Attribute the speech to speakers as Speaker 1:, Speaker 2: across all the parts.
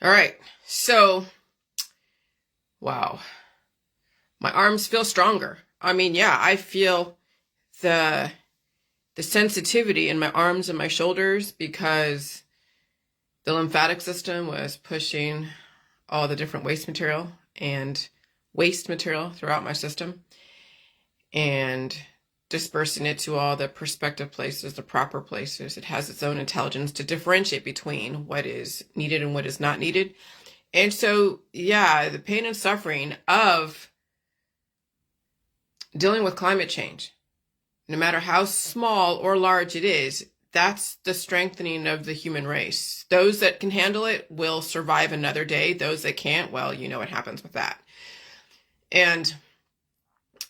Speaker 1: All right. So, wow. My arms feel stronger. I mean, yeah, I feel the the sensitivity in my arms and my shoulders because the lymphatic system was pushing all the different waste material throughout my system and dispersing it to all the prospective places, the proper places. It has its own intelligence to differentiate between what is needed and what is not needed. And so, yeah, the pain and suffering of dealing with climate change, no matter how small or large it is, that's the strengthening of the human race. Those that can handle it will survive another day. Those that can't, well, you know what happens with that. And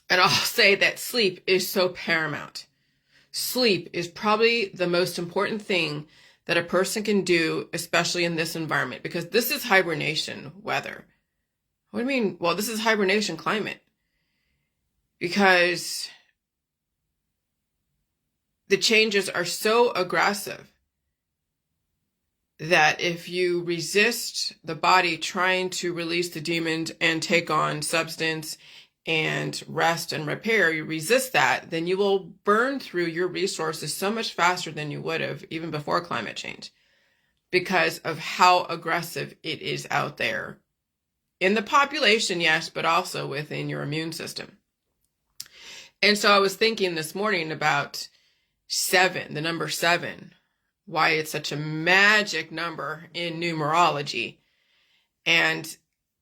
Speaker 1: I'll say that sleep is so paramount. Sleep is probably the most important thing that a person can do, especially in this environment, because this is hibernation weather. What do you mean? Well, this is hibernation climate. Because the changes are so aggressive that if you resist the body trying to release the demons and take on substance and rest and repair, you resist that, then you will burn through your resources so much faster than you would have even before climate change because of how aggressive it is out there in the population, yes, but also within your immune system. And so I was thinking this morning about 7, the number 7, why it's such a magic number in numerology. And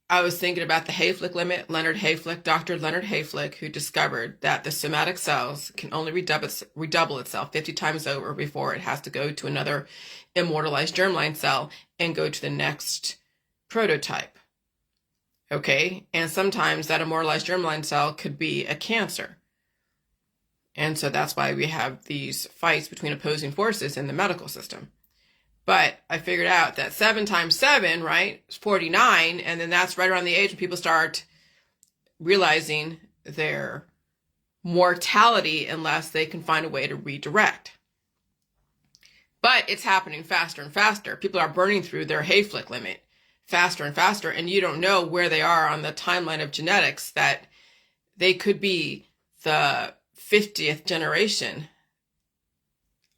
Speaker 1: I was thinking about the hayflick limit, Dr. Leonard Hayflick, who discovered that the somatic cells can only redouble itself 50 times over before it has to go to another immortalized germline cell and go to the next prototype. Okay? And sometimes that immortalized germline cell could be a cancer. And so that's why we have these fights between opposing forces in the medical system. But I figured out that 7 times 7, right, is 49. And then that's right around the age when people start realizing their mortality unless they can find a way to redirect. But it's happening faster and faster. People are burning through their hayflick limit faster and faster. And you don't know where they are on the timeline of genetics, that they could be the 50th generation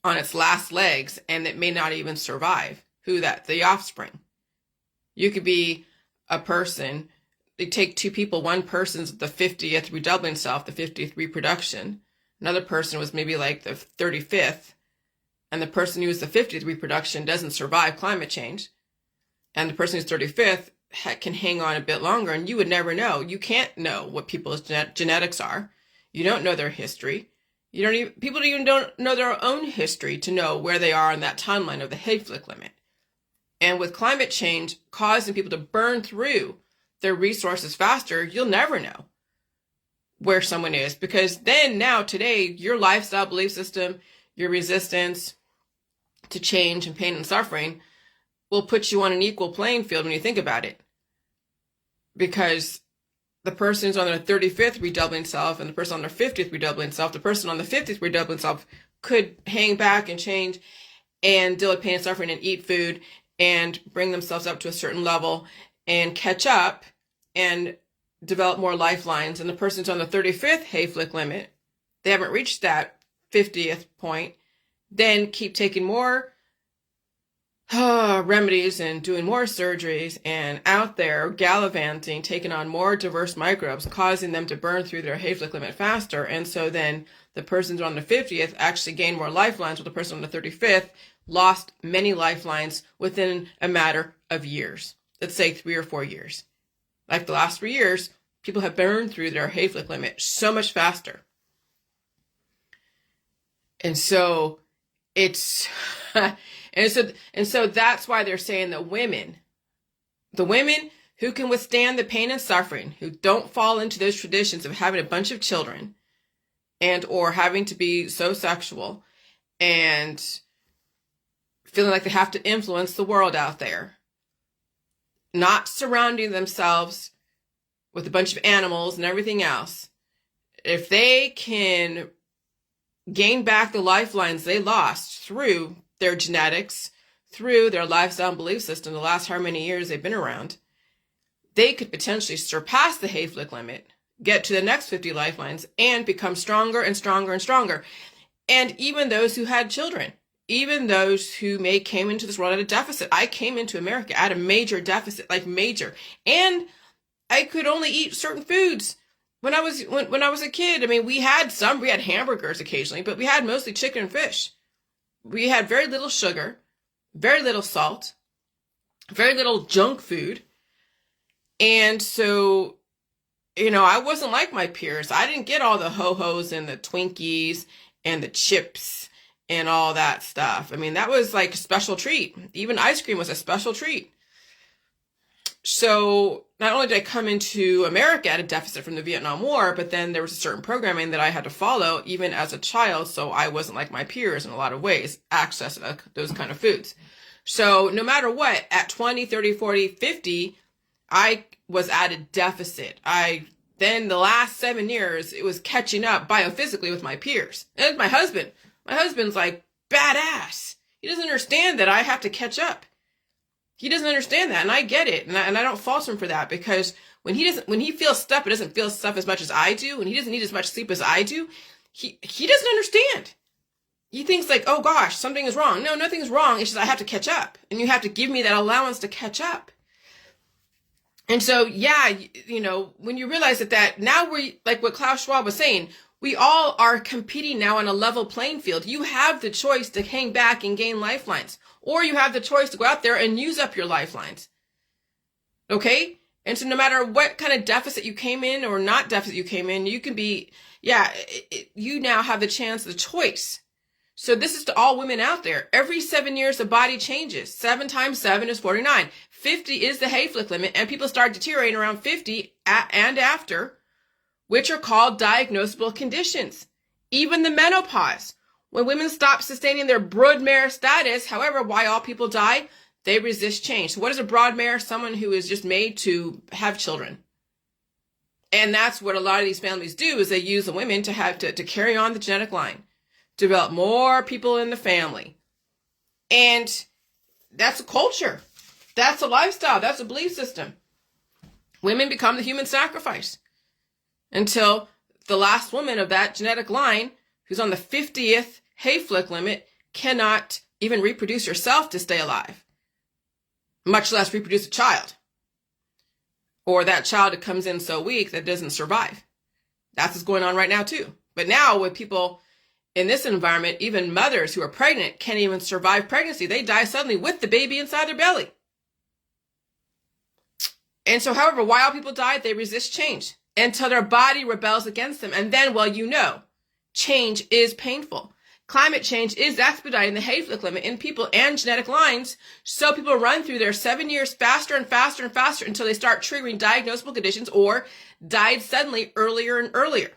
Speaker 1: on its last legs, and it may not even survive. The offspring. You could be a person, they take 2 people, one person's the 50th redoubling self, the 50th reproduction. Another person was maybe like the 35th, and the person who was the 50th reproduction doesn't survive climate change. And the person who's 35th can hang on a bit longer, and you would never know. You can't know what people's genetics are. You don't know their history. People even don't know their own history to know where they are on that timeline of the hayflick limit. And with climate change causing people to burn through their resources faster, you'll never know where someone is, because then now today, your lifestyle, belief system, your resistance to change and pain and suffering will put you on an equal playing field when you think about it. Because the person who's on their 35th redoubling self and the person on their 50th redoubling self, the person on the 50th redoubling self could hang back and change and deal with pain and suffering and eat food and bring themselves up to a certain level and catch up and develop more lifelines. And the person's on the 35th hayflick limit, they haven't reached that 50th point, then keep taking more remedies and doing more surgeries and out there gallivanting, taking on more diverse microbes, causing them to burn through their hayflick limit faster. And so then the persons on the 50th actually gained more lifelines, while the person on the 35th lost many lifelines within a matter of years. Let's say 3 or 4 years. Like the last 3 years, people have burned through their hayflick limit so much faster. And so it's and so that's why they're saying that the women who can withstand the pain and suffering, who don't fall into those traditions of having a bunch of children and or having to be so sexual and feeling like they have to influence the world out there, not surrounding themselves with a bunch of animals and everything else, if they can gain back the lifelines they lost through their genetics, through their lifestyle and belief system the last how many years they've been around, they could potentially surpass the hayflick limit, get to the next 50 lifelines, and become stronger and stronger and stronger. And even those who had children, even those who came into this world at a deficit. I came into America at a major deficit, like major. And I could only eat certain foods when I was a kid. I mean, we had hamburgers occasionally, but we had mostly chicken and fish. We had very little sugar, very little salt, very little junk food. And so, I wasn't like my peers. I didn't get all the ho-hos and the Twinkies and the chips and all that stuff. I mean, that was like a special treat. Even ice cream was a special treat. So not only did I come into America at a deficit from the Vietnam War, but then there was a certain programming that I had to follow even as a child. So I wasn't like my peers in a lot of ways, access those kind of foods. So no matter what, at 20, 30, 40, 50, I was at a deficit. Then the last 7 years, it was catching up biophysically with my peers. And my husband. My husband's like badass. He doesn't understand that I have to catch up. He doesn't understand that, and I get it, and I don't fault him for that, because when he feels stuff, it doesn't feel stuff as much as I do, and he doesn't need as much sleep as I do. He doesn't understand. He thinks like, oh gosh, something is wrong. No, nothing's wrong. It's just I have to catch up, and you have to give me that allowance to catch up. And so, yeah, when you realize that now we're like what Klaus Schwab was saying, we all are competing now on a level playing field. You have the choice to hang back and gain lifelines, or you have the choice to go out there and use up your lifelines. Okay? And so no matter what kind of deficit you came in or not deficit you came in, you can be, you now have the chance, the choice. So this is to all women out there. Every 7 years, the body changes. 7 times 7 is 49. 50 is the hayflick limit, and people start deteriorating around 50 and after, which are called diagnosable conditions. Even the menopause. When women stop sustaining their brood mare status, however, why all people die, they resist change. So what is a brood mare? Someone who is just made to have children. And that's what a lot of these families do, is they use the women to have to carry on the genetic line, develop more people in the family. And that's a culture. That's a lifestyle. That's a belief system. Women become the human sacrifice until the last woman of that genetic line, who's on the 50th hayflick limit, cannot even reproduce herself to stay alive, much less reproduce a child. Or that child that comes in so weak that doesn't survive. That's what's going on right now too. But now with people in this environment, even mothers who are pregnant can't even survive pregnancy. They die suddenly with the baby inside their belly. And so, however, why all people die, they resist change until their body rebels against them. And then, change is painful. Climate change is expediting the hayflick limit in people and genetic lines. So people run through their 7 years faster and faster and faster until they start triggering diagnosable conditions or died suddenly earlier and earlier.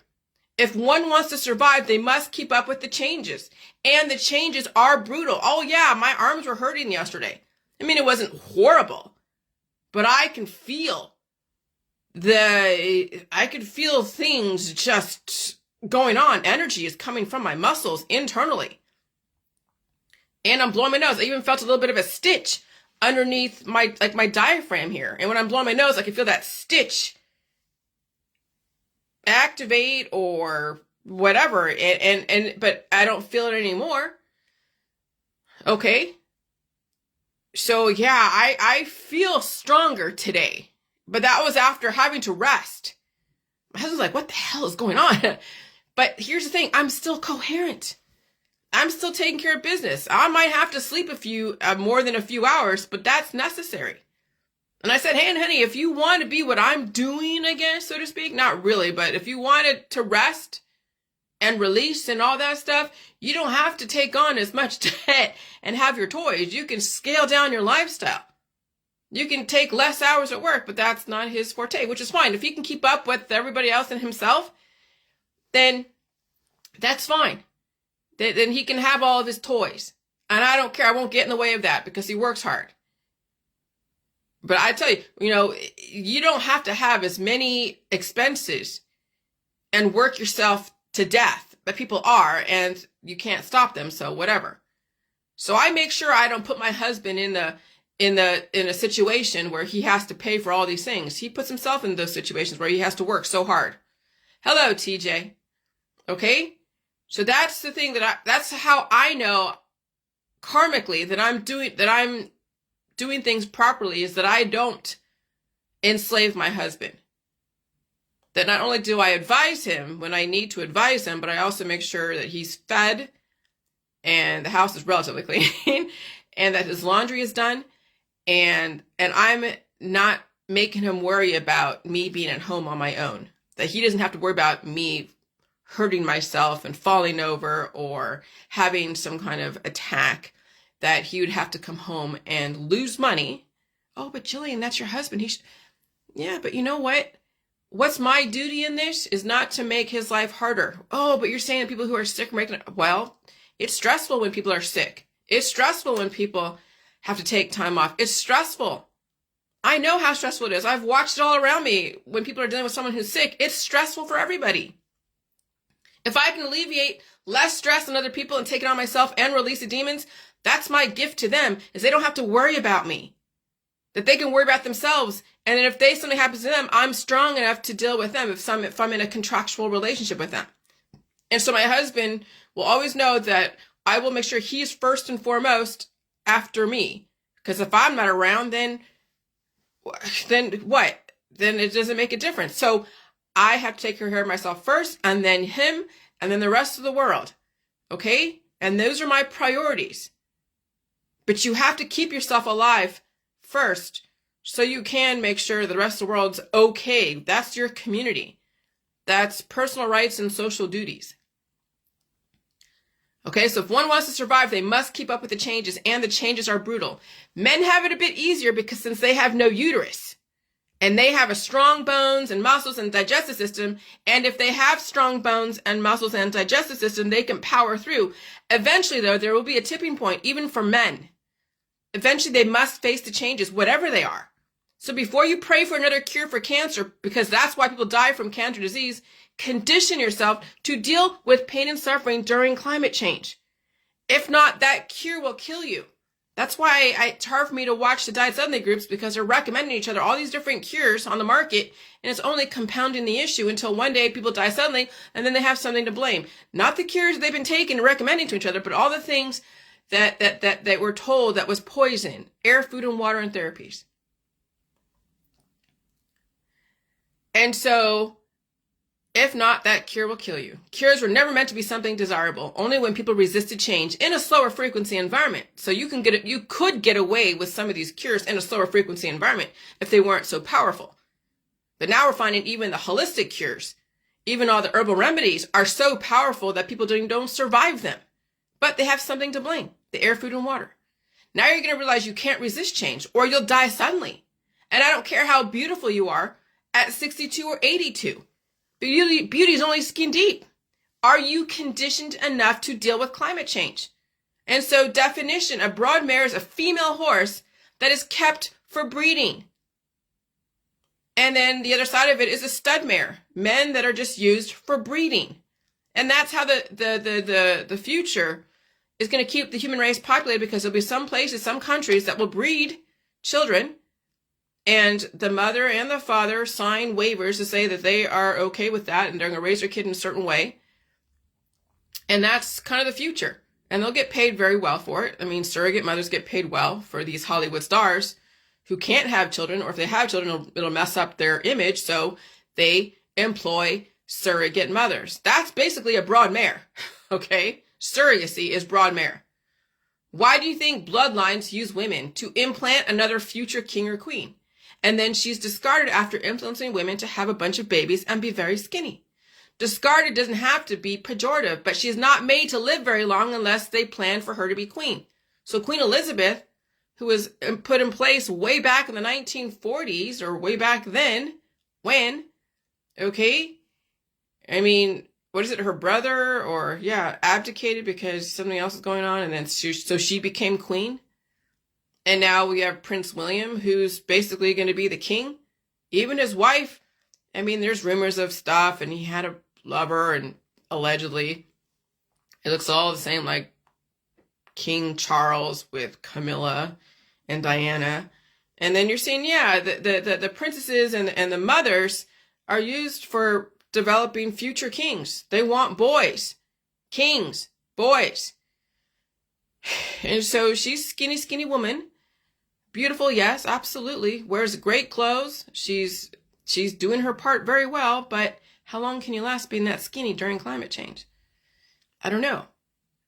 Speaker 1: If one wants to survive, they must keep up with the changes. And the changes are brutal. Oh yeah, my arms were hurting yesterday. I mean, it wasn't horrible, but I can feel things just going on. Energy is coming from my muscles internally. And I'm blowing my nose. I even felt a little bit of a stitch underneath my diaphragm here. And when I'm blowing my nose, I can feel that stitch activate or whatever. But I don't feel it anymore. Okay. So yeah, I feel stronger today, but that was after having to rest. My husband's like, what the hell is going on? But here's the thing. I'm still coherent. I'm still taking care of business. I might have to sleep more than a few hours, but that's necessary. And I said, hey, honey, if you want to be what I'm doing again, so to speak, not really, but if you wanted to rest and release and all that stuff, you don't have to take on as much debt and have your toys. You can scale down your lifestyle. You can take less hours at work, but that's not his forte, which is fine. If he can keep up with everybody else and himself, then that's fine. Then he can have all of his toys. And I don't care. I won't get in the way of that because he works hard. But I tell you, you don't have to have as many expenses and work yourself to death, but people are, and you can't stop them, so whatever. So I make sure I don't put my husband in a situation where he has to pay for all these things. He puts himself in those situations where he has to work so hard. Hello, TJ. Okay? So that's the thing that's how I know karmically that I'm doing things properly, is that I don't enslave my husband. That not only do I advise him when I need to advise him, but I also make sure that he's fed and the house is relatively clean and that his laundry is done, and I'm not making him worry about me being at home on my own. That he doesn't have to worry about me hurting myself and falling over or having some kind of attack, that he would have to come home and lose money. Oh, but Jillian, that's your husband. Yeah, but you know what? What's my duty in this is not to make his life harder. Oh, but you're saying that people who are sick are making it. Well, it's stressful when people are sick. It's stressful when people have to take time off. It's stressful. I know how stressful it is. I've watched it all around me. When people are dealing with someone who's sick, it's stressful for everybody. If I can alleviate less stress on other people and take it on myself and release the demons, that's my gift to them, is they don't have to worry about me. That they can worry about themselves. And then if something happens to them, I'm strong enough to deal with them if I'm in a contractual relationship with them. And so my husband will always know that I will make sure he's first and foremost after me. Because if I'm not around, then what? Then it doesn't make a difference. So I have to take care of myself first, and then him, and then the rest of the world. Okay? And those are my priorities. But you have to keep yourself alive first so you can make sure the rest of the world's okay. That's your community. That's personal rights and social duties. Okay, so if one wants to survive, they must keep up with the changes, and the changes are brutal. Men have it a bit easier because since they have no uterus, and they have a strong bones and muscles and digestive system, and if they have strong bones and muscles and digestive system, they can power through. Eventually, though, there will be a tipping point, even for men. Eventually, they must face the changes, whatever they are. So before you pray for another cure for cancer, because that's why people die from cancer disease, condition yourself to deal with pain and suffering during climate change. If not, that cure will kill you. That's why it's hard for me to watch the diet suddenly groups, because they're recommending each other all these different cures on the market, and it's only compounding the issue until one day people die suddenly, and then they have something to blame. Not the cures they've been taking and recommending to each other, but all the things that were told that was poison: air, food, and water, and therapies. And so, if not, that cure will kill you. Cures were never meant to be something desirable, only when people resisted change in a slower frequency environment. So you could get away with some of these cures in a slower frequency environment if they weren't so powerful. But now we're finding even the holistic cures, even all the herbal remedies, are so powerful that people don't survive them. But they have something to blame: the air, food, and water. Now you're going to realize you can't resist change, or you'll die suddenly. And I don't care how beautiful you are at 62 or 82. Beauty is only skin deep. Are you conditioned enough to deal with climate change? And so, definition: a brood mare is a female horse that is kept for breeding. And then the other side of it is a stud mare, men that are just used for breeding. And that's how the future is going to keep the human race populated, because there'll be some places, some countries that will breed children, and the mother and the father sign waivers to say that they are okay with that, and they're going to raise their kid in a certain way. And that's kind of the future. And they'll get paid very well for it. I mean, surrogate mothers get paid well for these Hollywood stars who can't have children, or if they have children, it'll mess up their image, so they employ surrogate mothers. That's basically a brood mare, okay? Surrogacy is brood mare. Why do you think bloodlines use women to implant another future king or queen? And then she's discarded after influencing women to have a bunch of babies and be very skinny. Discarded doesn't have to be pejorative, but she's not made to live very long unless they plan for her to be queen. So Queen Elizabeth, who was put in place way back in the 1940s, or way back then, when, okay? I mean, what is it, her brother, abdicated because something else is going on, and then so she became queen? And now we have Prince William, who's basically going to be the king. Even his wife, I mean, there's rumors of stuff, and he had a lover, and allegedly, it looks all the same, like King Charles with Camilla and Diana. And then you're seeing, yeah, the princesses and the mothers are used for developing future kings. They want boys, kings, boys. And so she's skinny woman. Beautiful, yes, absolutely. Wears great clothes. She's doing her part very well, but how long can you last being that skinny during climate change? I don't know.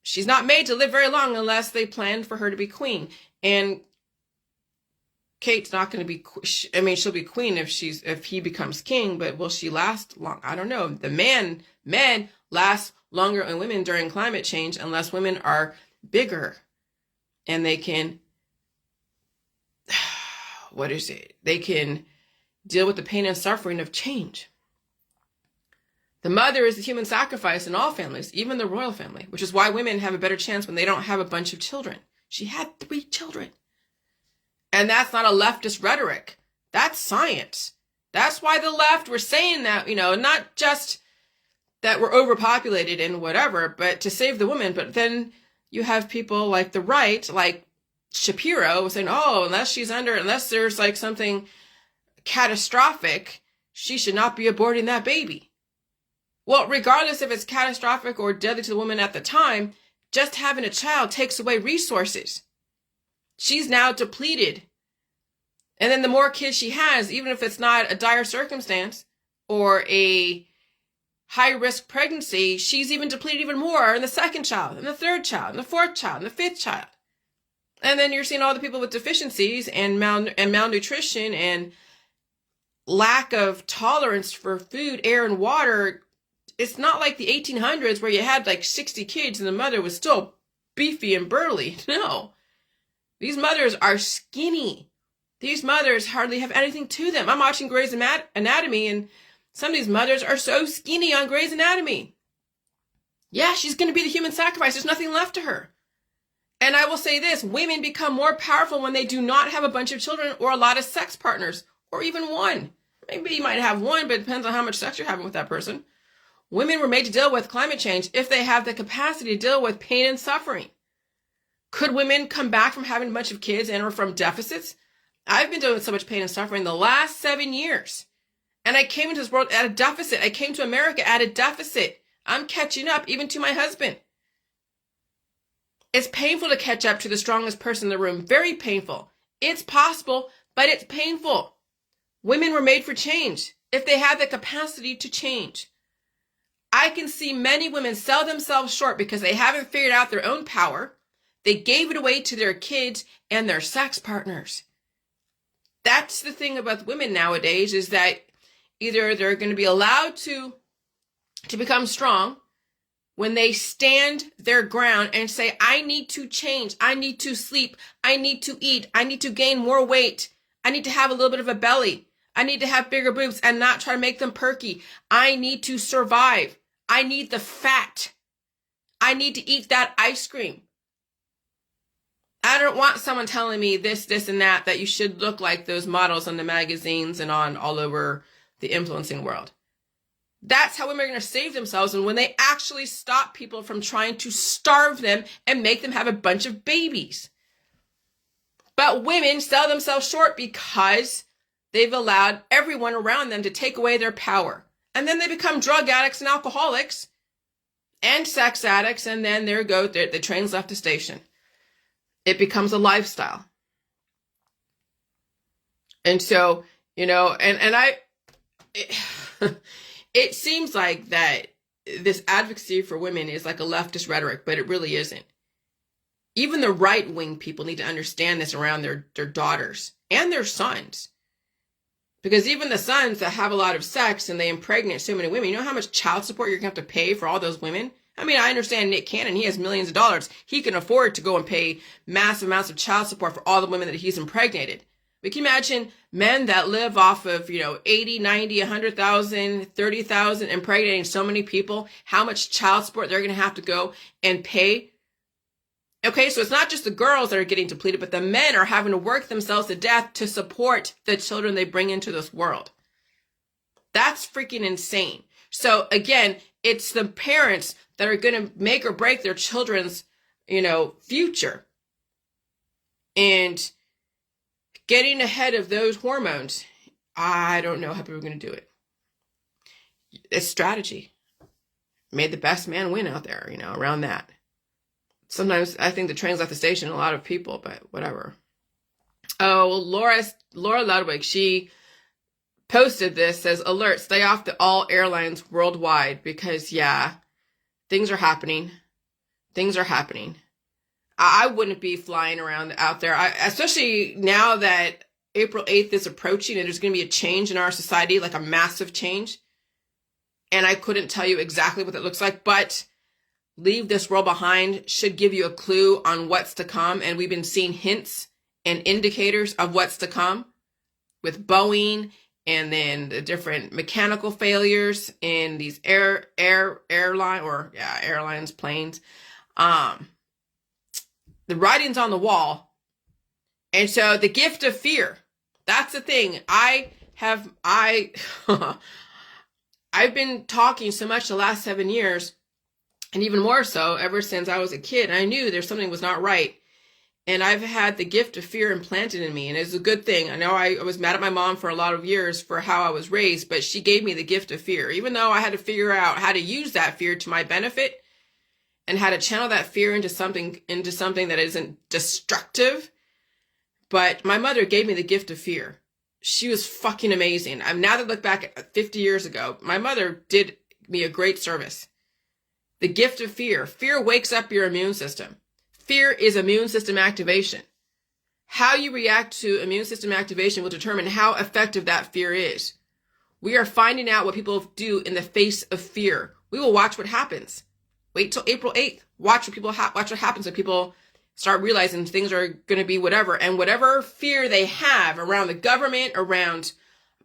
Speaker 1: She's not made to live very long unless they planned for her to be queen. And Kate's not going to be, I mean, she'll be queen if he becomes king, but will she last long? I don't know. Men last longer than women during climate change unless women are bigger and they can, they can deal with the pain and suffering of change. The mother is the human sacrifice in all families, even the royal family, which is why women have a better chance when they don't have a bunch of children. She had 3 children. And that's not a leftist rhetoric. That's science. That's why the left were saying that, not just that we're overpopulated and whatever, but to save the woman. But then you have people like the right, like Shapiro, saying, oh, unless there's like something catastrophic, she should not be aborting that baby. Well, regardless if it's catastrophic or deadly to the woman at the time, just having a child takes away resources. She's now depleted. And then the more kids she has, even if it's not a dire circumstance or a high-risk pregnancy, she's even depleted even more in the second child, and the third child, and the fourth child, and the fifth child. And then you're seeing all the people with deficiencies and malnutrition and lack of tolerance for food, air, and water. It's not like the 1800s where you had like 60 kids and the mother was still beefy and burly. No. These mothers are skinny. These mothers hardly have anything to them. I'm watching Grey's Anatomy, and some of these mothers are so skinny on Grey's Anatomy. Yeah, she's going to be the human sacrifice. There's nothing left to her. And I will say this, women become more powerful when they do not have a bunch of children or a lot of sex partners, or even one. Maybe you might have one, but it depends on how much sex you're having with that person. Women were made to deal with climate change if they have the capacity to deal with pain and suffering. Could women come back from having a bunch of kids and or from deficits? I've been dealing with so much pain and suffering the last 7 years. And I came into this world at a deficit. I came to America at a deficit. I'm catching up, even to my husband. It's painful to catch up to the strongest person in the room. Very painful. It's possible, but it's painful. Women were made for change if they have the capacity to change. I can see many women sell themselves short because they haven't figured out their own power. They gave it away to their kids and their sex partners. That's the thing about women nowadays, is that either they're going to be allowed to become strong when they stand their ground and say, I need to change, I need to sleep, I need to eat, I need to gain more weight, I need to have a little bit of a belly, I need to have bigger boobs and not try to make them perky, I need to survive, I need the fat, I need to eat that ice cream. I don't want someone telling me this, and that you should look like those models on the magazines and on all over the influencing world. That's how women are going to save themselves, and when they actually stop people from trying to starve them and make them have a bunch of babies. But women sell themselves short because they've allowed everyone around them to take away their power. And then they become drug addicts and alcoholics and sex addicts, and then there go, the train's left the station. It becomes a lifestyle. And so, it seems like that this advocacy for women is like a leftist rhetoric, but it really isn't. Even the right-wing people need to understand this around their daughters and their sons. Because even the sons that have a lot of sex and they impregnate so many women, you know how much child support you're going to have to pay for all those women? I mean, I understand Nick Cannon, he has millions of dollars. He can afford to go and pay massive amounts of child support for all the women that he's impregnated. We can imagine men that live off of, 80, 90, 100,000, 30,000, impregnating so many people, how much child support they're going to have to go and pay. Okay, so it's not just the girls that are getting depleted, but the men are having to work themselves to death to support the children they bring into this world. That's freaking insane. So again, it's the parents that are going to make or break their children's future. And getting ahead of those hormones, I don't know how people are going to do it. It's strategy. Made the best man win out there, around that. Sometimes I think the train's left the station a lot of people, but whatever. Oh, Laura Ludwig, she posted this, says, alert, stay off all airlines worldwide because, things are happening. Things are happening. I wouldn't be flying around out there, especially now that April 8th is approaching and there's going to be a change in our society, like a massive change. And I couldn't tell you exactly what it looks like, but Leave This World Behind should give you a clue on what's to come. And we've been seeing hints and indicators of what's to come with Boeing and then the different mechanical failures in these airlines, planes. The writing's on the wall. And so the gift of fear, that's the thing. I've been talking so much the last 7 years, and even more so ever since I was a kid. And I knew there's something was not right. And I've had the gift of fear implanted in me, and it's a good thing. I know I was mad at my mom for a lot of years for how I was raised, but she gave me the gift of fear, even though I had to figure out how to use that fear to my benefit and how to channel that fear into something that isn't destructive. But my mother gave me the gift of fear. She was fucking amazing. Now that I look back at 50 years ago, my mother did me a great service. The gift of fear. Fear wakes up your immune system. Fear is immune system activation. How you react to immune system activation will determine how effective that fear is. We are finding out what people do in the face of fear. We will watch what happens. Wait till April 8th. Watch what happens when people start realizing things are going to be whatever. And whatever fear they have around the government, around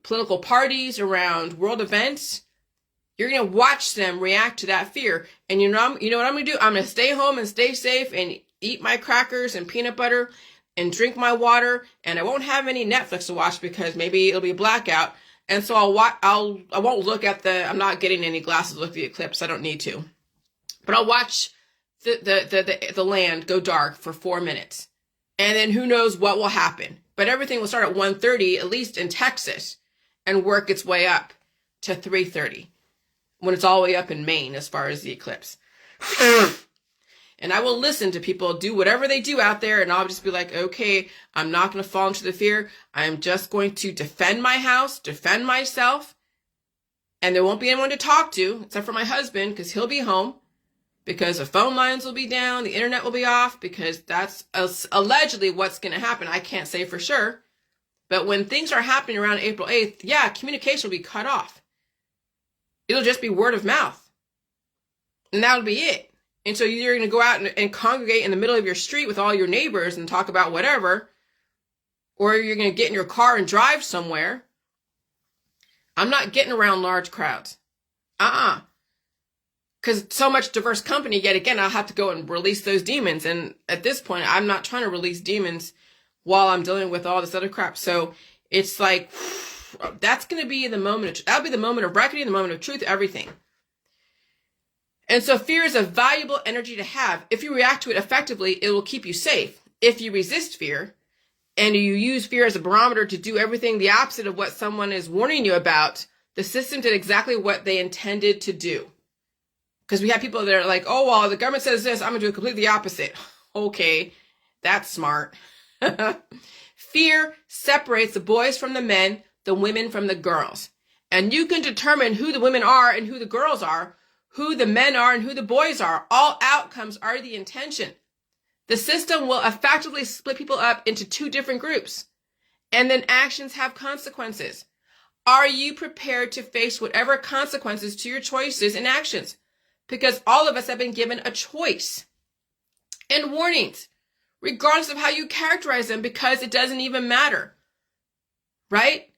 Speaker 1: political parties, around world events, you're going to watch them react to that fear. And you know what I'm going to do? I'm going to stay home and stay safe and eat my crackers and peanut butter and drink my water. And I won't have any Netflix to watch because maybe it'll be a blackout. And so I won't look at I'm not getting any glasses to look at the eclipse. I don't need to. But I'll watch the land go dark for 4 minutes. And then who knows what will happen. But everything will start at 1:30, at least in Texas, and work its way up to 3:30. When it's all the way up in Maine as far as the eclipse. And I will listen to people do whatever they do out there, and I'll just be like, okay, I'm not going to fall into the fear. I'm just going to defend my house, defend myself, and there won't be anyone to talk to except for my husband because he'll be home, because the phone lines will be down, the internet will be off, because that's allegedly what's going to happen. I can't say for sure. But when things are happening around April 8th, communication will be cut off. It'll just be word of mouth. And that'll be it. And so you're going to go out and congregate in the middle of your street with all your neighbors and talk about whatever. Or you're going to get in your car and drive somewhere. I'm not getting around large crowds. Because so much diverse company, yet again, I'll have to go and release those demons. And at this point, I'm not trying to release demons while I'm dealing with all this other crap. So it's like, that's going to be the moment. That'll be the moment of reckoning, the moment of truth, everything. And so fear is a valuable energy to have. If you react to it effectively, it will keep you safe. If you resist fear and you use fear as a barometer to do everything the opposite of what someone is warning you about, the system did exactly what they intended to do. Because we have people that are like, oh, well, the government says this, I'm going to do completely the opposite. Okay, that's smart. Fear separates the boys from the men, the women from the girls. And you can determine who the women are and who the girls are, who the men are and who the boys are. All outcomes are the intention. The system will effectively split people up into two different groups. And then actions have consequences. Are you prepared to face whatever consequences to your choices and actions? Because all of us have been given a choice and warnings, regardless of how you characterize them, because it doesn't even matter, right?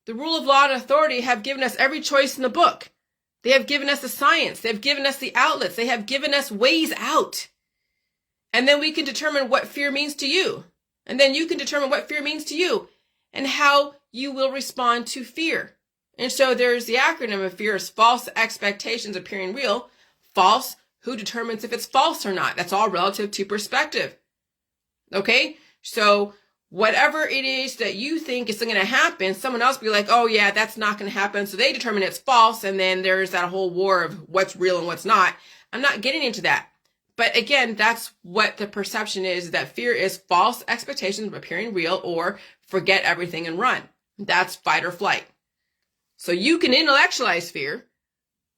Speaker 1: The rule of law and authority have given us every choice in the book. They have given us the science. They have given us the outlets. They have given us ways out. And then we can determine what fear means to you. And then you can determine what fear means to you and how you will respond to fear. And so there's the acronym of fear is false expectations appearing real. False, Who determines if it's false or not? That's all relative to perspective. Okay? So whatever it is that you think is going to happen, someone else will be like, oh yeah, that's not going to happen. So they determine it's false. And then there's that whole war of what's real and what's not. I'm not getting into that. But again, that's what the perception is, that fear is false expectations appearing real, or forget everything and run. That's fight or flight. So you can intellectualize fear,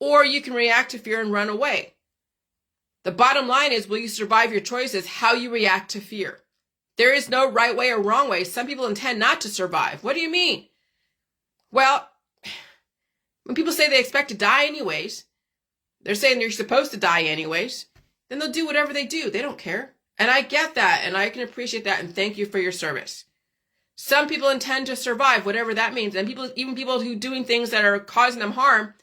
Speaker 1: or you can react to fear and run away. The bottom line is, will you survive your choices? How you react to fear. There is no right way or wrong way. Some people intend not to survive. What do you mean? Well, when people say they expect to die anyways, they're saying you're supposed to die anyways, then they'll do whatever they do. They don't care. And I get that, and I can appreciate that, and thank you for your service. Some people intend to survive, whatever that means. And people, even people who are doing things that are causing them harm,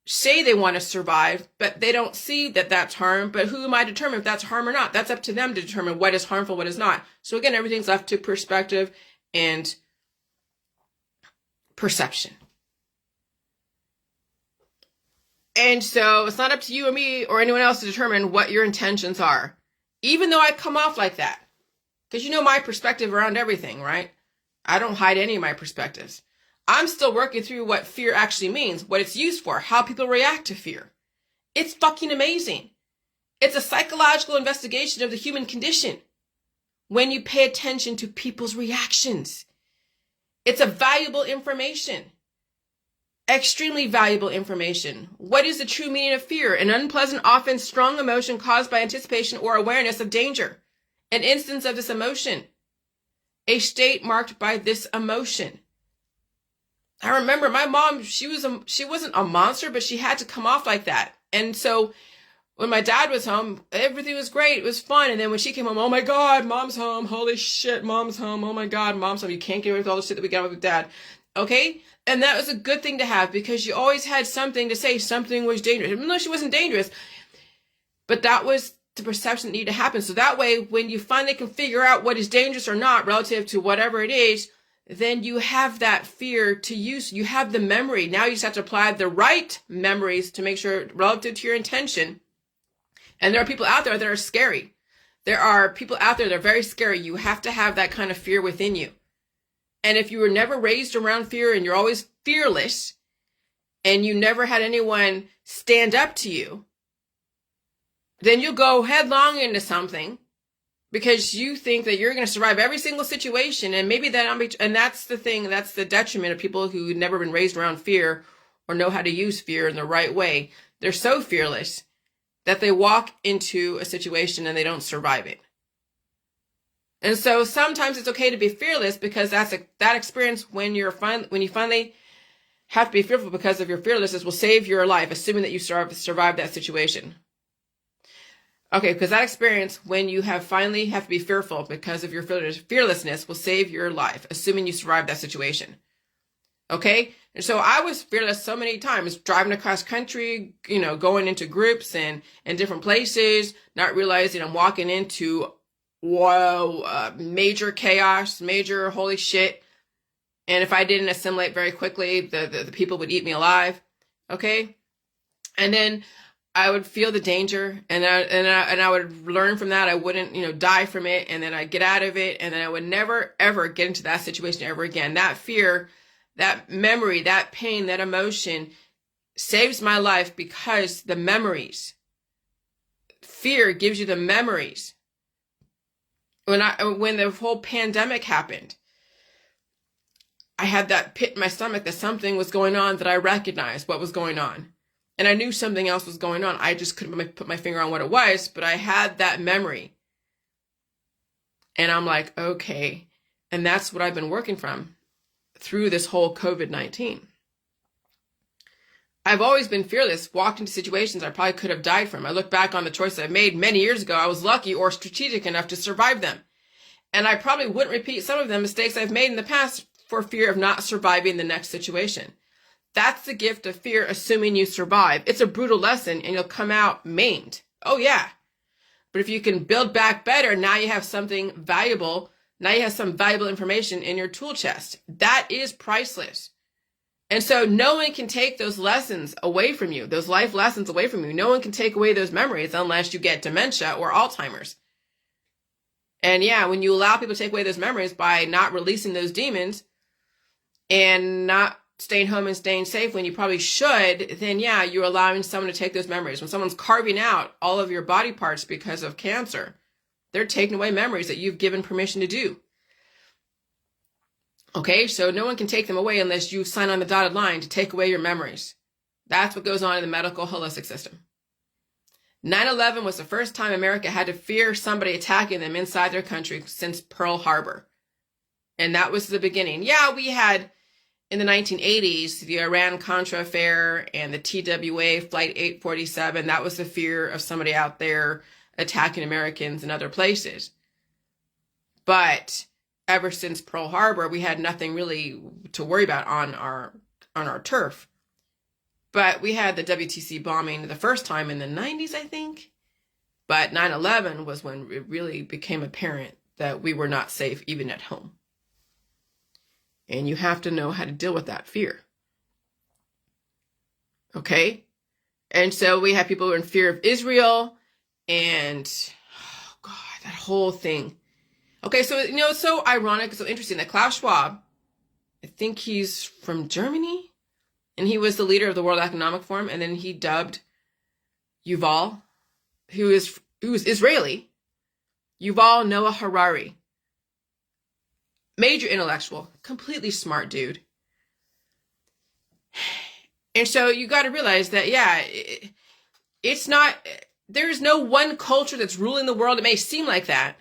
Speaker 1: say they want to survive, but they don't see that that's harm. But who am I to determine if that's harm or not? That's up to them to determine what is harmful, what is not. So again, everything's left to perspective and perception. And so it's not up to you or me or anyone else to determine what your intentions are. Even though I come off like that. Because you know my perspective around everything, right? I don't hide any of my perspectives. I'm still working through what fear actually means, what it's used for, how people react to fear. It's fucking amazing. It's a psychological investigation of the human condition when you pay attention to people's reactions. It's a valuable information. Extremely valuable information. What is the true meaning of fear? An unpleasant, often strong emotion caused by anticipation or awareness of danger. An instance of this emotion. A state marked by this emotion. I remember my mom, she wasn't a monster, but she had to come off like that. And so when my dad was home, everything was great. It was fun. And then when she came home, oh my God, mom's home. Holy shit, mom's home. Oh my God, mom's home. You can't get away with all the shit that we got with dad. Okay? And that was a good thing to have, because you always had something to say something was dangerous. Even though she wasn't dangerous. But that was the perception that needed to happen. So that way, when you finally can figure out what is dangerous or not relative to whatever it is, then you have that fear to use. You have the memory. Now you just have to apply the right memories to make sure relative to your intention. And there are people out there that are scary. There are people out there that are very scary. You have to have that kind of fear within you. And if you were never raised around fear and you're always fearless and you never had anyone stand up to you, then you'll go headlong into something because you think that you're going to survive every single situation. And maybe and that's the thing, that's the detriment of people who've never been raised around fear or know how to use fear in the right way. They're so fearless that they walk into a situation and they don't survive it. And so sometimes it's okay to be fearless, because that experience when you finally have to be fearful because of your fearlessness will save your life, assuming that you survive that situation. Okay, because that experience when you finally have to be fearful because of your fearlessness will save your life, assuming you survive that situation. Okay? And so I was fearless so many times, driving across country, going into groups and different places, not realizing I'm walking into major chaos, major holy shit. And if I didn't assimilate very quickly, the people would eat me alive. Okay? And then I would feel the danger, and I would learn from that. I wouldn't, die from it, and then I'd get out of it, and then I would never, ever get into that situation ever again. That fear, that memory, that pain, that emotion saves my life because the memories. Fear gives you the memories. When the whole pandemic happened, I had that pit in my stomach that something was going on, that I recognized what was going on. And I knew something else was going on. I just couldn't put my finger on what it was, but I had that memory. And I'm like, okay. And that's what I've been working from through this whole COVID-19. I've always been fearless, walked into situations I probably could have died from. I look back on the choices I made many years ago. I was lucky or strategic enough to survive them. And I probably wouldn't repeat some of the mistakes I've made in the past for fear of not surviving the next situation. That's the gift of fear, assuming you survive. It's a brutal lesson and you'll come out maimed. Oh yeah. But if you can build back better, now you have something valuable. Now you have some valuable information in your tool chest. That is priceless. And so no one can take those lessons away from you, those life lessons away from you. No one can take away those memories unless you get dementia or Alzheimer's. And yeah, when you allow people to take away those memories by not releasing those demons and not staying home and staying safe when you probably should, then yeah, you're allowing someone to take those memories. When someone's carving out all of your body parts because of cancer, they're taking away memories that you've given permission to do. Okay, so no one can take them away unless you sign on the dotted line to take away your memories. That's what goes on in the medical holistic system. 9/11 was the first time America had to fear somebody attacking them inside their country since Pearl Harbor. And that was the beginning. Yeah, we had in the 1980s, the Iran-Contra affair and the TWA Flight 847. That was the fear of somebody out there attacking Americans in other places. But ever since Pearl Harbor, we had nothing really to worry about on our turf. But we had the WTC bombing the first time in the 90s, I think. But 9/11 was when it really became apparent that we were not safe even at home. And you have to know how to deal with that fear. Okay? And so we have people who are in fear of Israel and, oh God, that whole thing. Okay, so, it's so ironic, so interesting that Klaus Schwab, I think he's from Germany, and he was the leader of the World Economic Forum, and then he dubbed Yuval, who is Israeli, Yuval Noah Harari. Major intellectual, completely smart dude. And so you got to realize that, yeah, it's not, there's no one culture that's ruling the world. It may seem like that.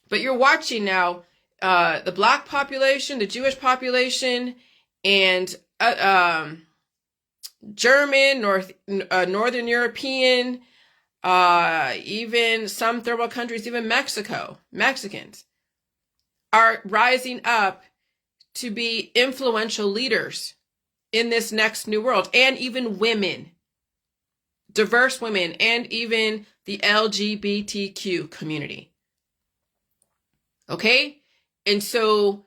Speaker 1: But you're watching now the Black population, the Jewish population, and German, Northern European, even some third world countries, even Mexicans, are rising up to be influential leaders in this next new world. And even women, diverse women, and even the LGBTQ community. Okay? And so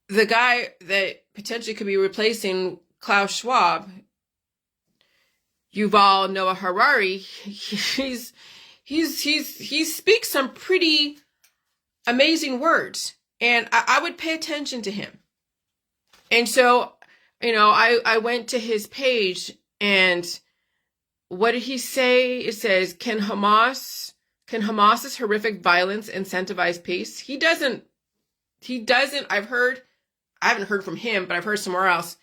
Speaker 1: the guy that potentially could be replacing Klaus Schwab, Yuval Noah Harari, he speaks some pretty amazing words, and I would pay attention to him. And so, I went to his page, and what did he say? It says, Can Hamas's horrific violence incentivize peace? He doesn't, I haven't heard from him, but I've heard somewhere else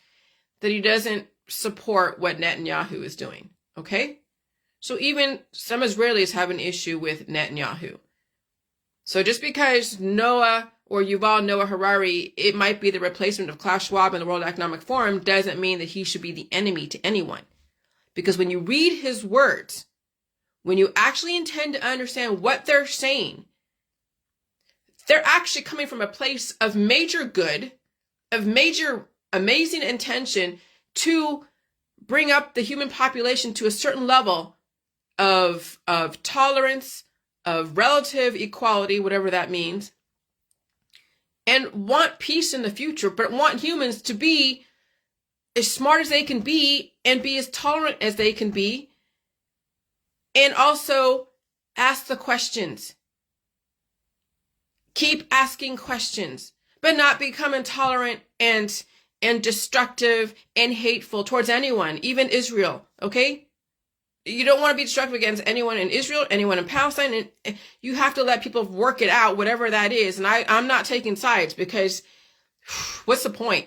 Speaker 1: that he doesn't support what Netanyahu is doing. Okay? So even some Israelis have an issue with Netanyahu. So just because Noah or Yuval Noah Harari, it might be the replacement of Klaus Schwab in the World Economic Forum, doesn't mean that he should be the enemy to anyone. Because when you read his words, when you actually intend to understand what they're saying, they're actually coming from a place of major good, of major amazing intention to bring up the human population to a certain level of tolerance, of relative equality, whatever that means, and want peace in the future, but want humans to be as smart as they can be and be as tolerant as they can be, and also ask the questions. Keep asking questions, but not become intolerant and destructive and hateful towards anyone, even Israel, okay? You don't want to be destructive against anyone in Israel, anyone in Palestine, and you have to let people work it out, whatever that is. And I'm not taking sides, because what's the point?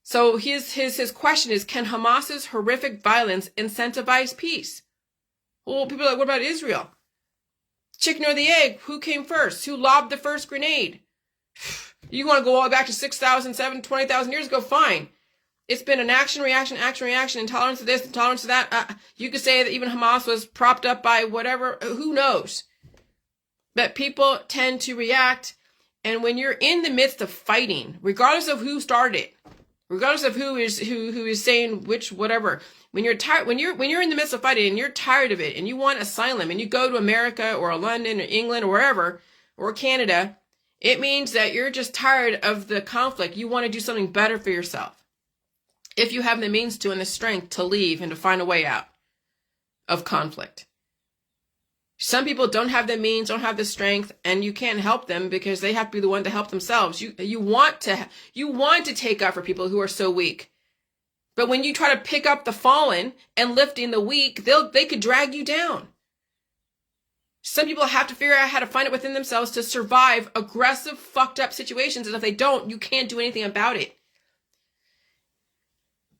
Speaker 1: So his question is, can Hamas's horrific violence incentivize peace? Well, people are like, what about Israel? Chicken or the egg? Who came first? Who lobbed the first grenade? You want to go all the way back to 6,000, 7,000, 20,000 years ago? Fine. It's been an action, reaction, intolerance to this, intolerance to that. You could say that even Hamas was propped up by whatever, who knows? But people tend to react, and when you're in the midst of fighting, regardless of who started it, regardless of who is saying which whatever, when you're tired, when you're in the midst of fighting and you're tired of it and you want asylum and you go to America or London or England or wherever, or Canada, It means that you're just tired of the conflict. You want to do something better for yourself. If you have the means to and the strength to leave and to find a way out of conflict. Some people don't have the means, don't have the strength, and you can't help them because they have to be the one to help themselves. You want to take up for people who are so weak. But when you try to pick up the fallen and lifting the weak, they could drag you down. Some people have to figure out how to find it within themselves to survive aggressive, fucked up situations. And if they don't, you can't do anything about it.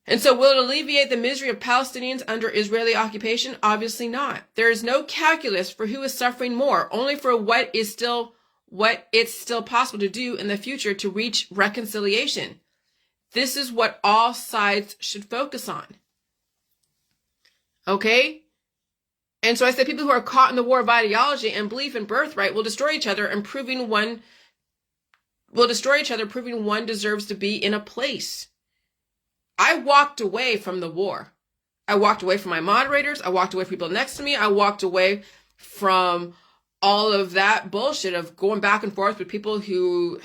Speaker 1: And so will it alleviate the misery of Palestinians under Israeli occupation? Obviously not. There is no calculus for who is suffering more, only for what it's still possible to do in the future to reach reconciliation. This is what all sides should focus on. Okay? And so I said people who are caught in the war of ideology and belief in birthright will destroy each other, proving one deserves to be in a place. I walked away from the war. I walked away from my moderators. I walked away from people next to me. I walked away from all of that bullshit of going back and forth with people who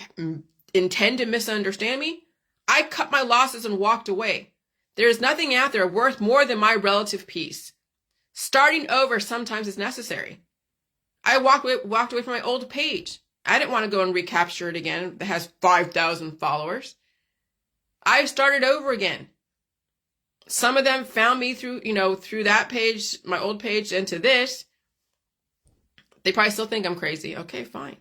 Speaker 1: intend to misunderstand me. I cut my losses and walked away. There is nothing out there worth more than my relative peace. Starting over sometimes is necessary. I walked away from my old page. I didn't want to go and recapture it again. It has 5,000 followers. I started over again. Some of them found me through that page, my old page, into this. They probably still think I'm crazy. Okay, fine.